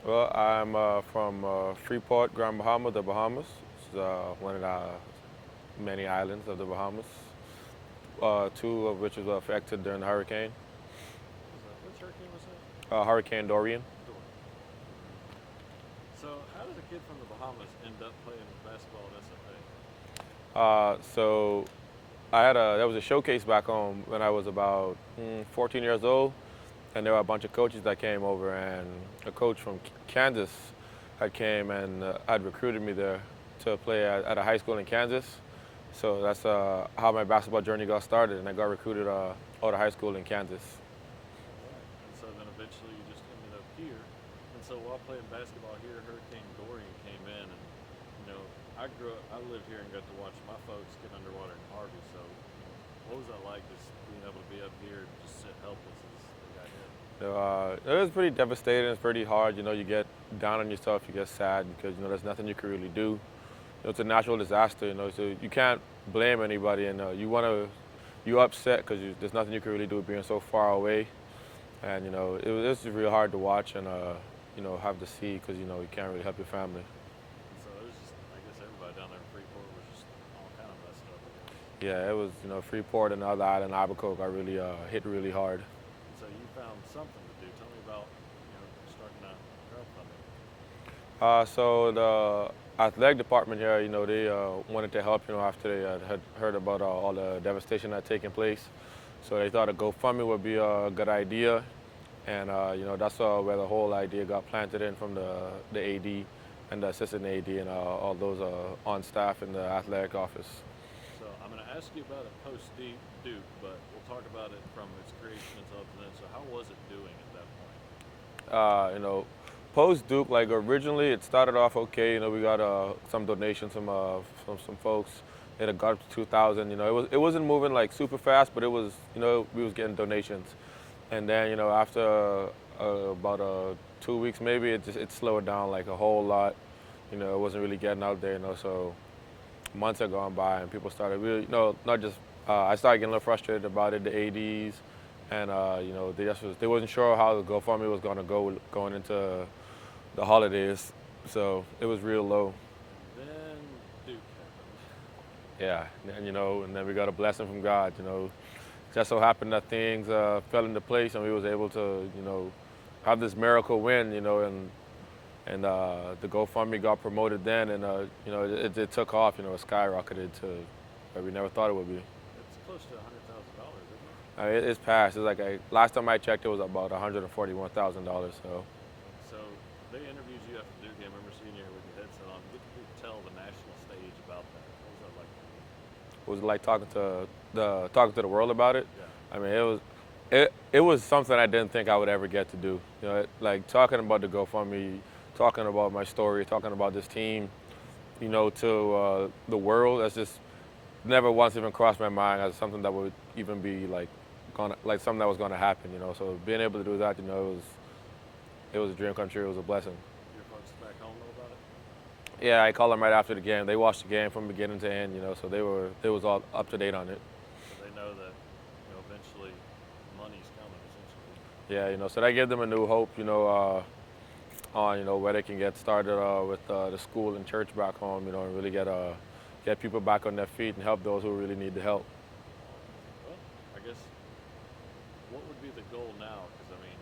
Well, I'm from Freeport, Grand Bahama, the Bahamas. It's one of the many islands of the Bahamas, two of which was affected during the hurricane, What was that? Which hurricane was that? Hurricane Dorian. Dorian. So, how does a kid from the Bahamas end up playing basketball at SFA? So there was a showcase back home when I was about 14 years old, and there were a bunch of coaches that came over, and a coach from Kansas had came and had recruited me there to play at a high school in Kansas. So that's how my basketball journey got started, and I got recruited out of high school in Kansas. All right. And so then eventually you just ended up here. And so while playing basketball here, Hurricane Dorian came in, and I lived here and got to watch my folks get underwater in Harvey. So, what was that like, just being able to be up here and just sit helpless as they got hit? It was pretty devastating. It's pretty hard. You get down on yourself, you get sad because there's nothing you can really do. It's a natural disaster. So you can't blame anybody, and you're upset because there's nothing you can really do being so far away. And it was just real hard to watch and have to see because you can't really help your family. And so it was just, I guess everybody down there in Freeport was just all kind of messed up, I guess. Yeah, it was Freeport and the other island, Abaco, got really hit really hard. And so you found something to do. Tell me about, starting a crowdfunding. So the athletic department here, they wanted to help, after they had heard about all the devastation that had taken place. So they thought a GoFundMe would be a good idea, and that's where the whole idea got planted in from the AD and the assistant AD and all those on staff in the athletic office. So I'm going to ask you about it post Duke, but we'll talk about it from its creation until then. So how was it doing at that point? Post Duke, like originally, it started off okay. We got some donations from some folks. It had got up to 2,000. It wasn't moving like super fast, but it was we was getting donations. And then after about 2 weeks maybe, it slowed down like a whole lot. It wasn't really getting out there. So months had gone by and people started really not just I started getting a little frustrated about it. The ads and they wasn't sure how the GoFundMe was going to go going into the holidays, so it was real low. And then Duke happened. Yeah, and then we got a blessing from God. Just so happened that things fell into place and we was able to have this miracle win. And the GoFundMe got promoted then, and it took off. It skyrocketed to where we never thought it would be. It's close to $100,000, isn't it? It's passed. It's like last time I checked, it was about $141,000. So. So they interviewed you after Duke game. I remember seeing you with your headset on. What did you tell the national stage about that? What was that like? It was like talking to the world about it. Yeah. I mean, it was something I didn't think I would ever get to do. Like talking about the GoFundMe, talking about my story, talking about this team, to the world. That's just never once even crossed my mind as something that would even be like something that was gonna happen. So being able to do that, it was a dream come true. It was a blessing. Your folks back home know about it? Yeah, I called them right after the game. They watched the game from beginning to end. So they was all up to date on it. So they know that eventually money's coming, essentially. Yeah, so that gave them a new hope. On where they can get started with the school and church back home. And really get people back on their feet and help those who really need the help. Well, I guess what would be the goal now? Because I mean,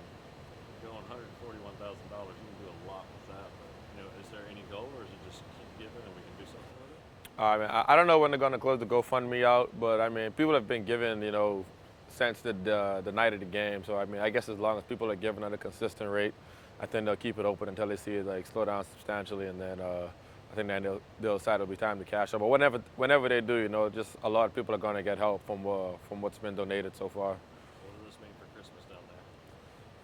going $141,000, you can do a lot with that. But is there any goal, or is it just keep giving and we can do something with it? I don't know when they're gonna close the GoFundMe out, but I mean, people have been giving, since the night of the game. So I mean, I guess as long as people are giving at a consistent rate, I think they'll keep it open until they see it like slow down substantially, and then I think then they'll decide it'll be time to cash out. But whenever they do, just a lot of people are gonna get help from what's been donated so far. What does this mean for Christmas down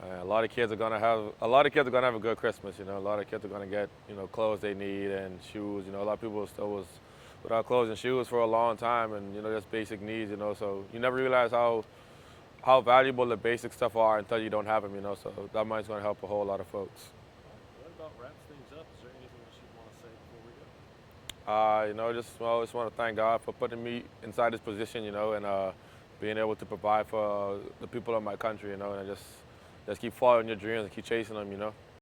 there? A lot of kids are gonna have a good Christmas. A lot of kids are gonna get clothes they need and shoes. A lot of people still was without clothes and shoes for a long time, and just basic needs. So you never realize how valuable the basic stuff are until you don't have them. So that money's gonna help a whole lot of folks. What about wraps things up? Is there anything else you'd want to say before we go? Just want to thank God for putting me inside this position. And being able to provide for the people of my country. And just keep following your dreams and keep chasing them.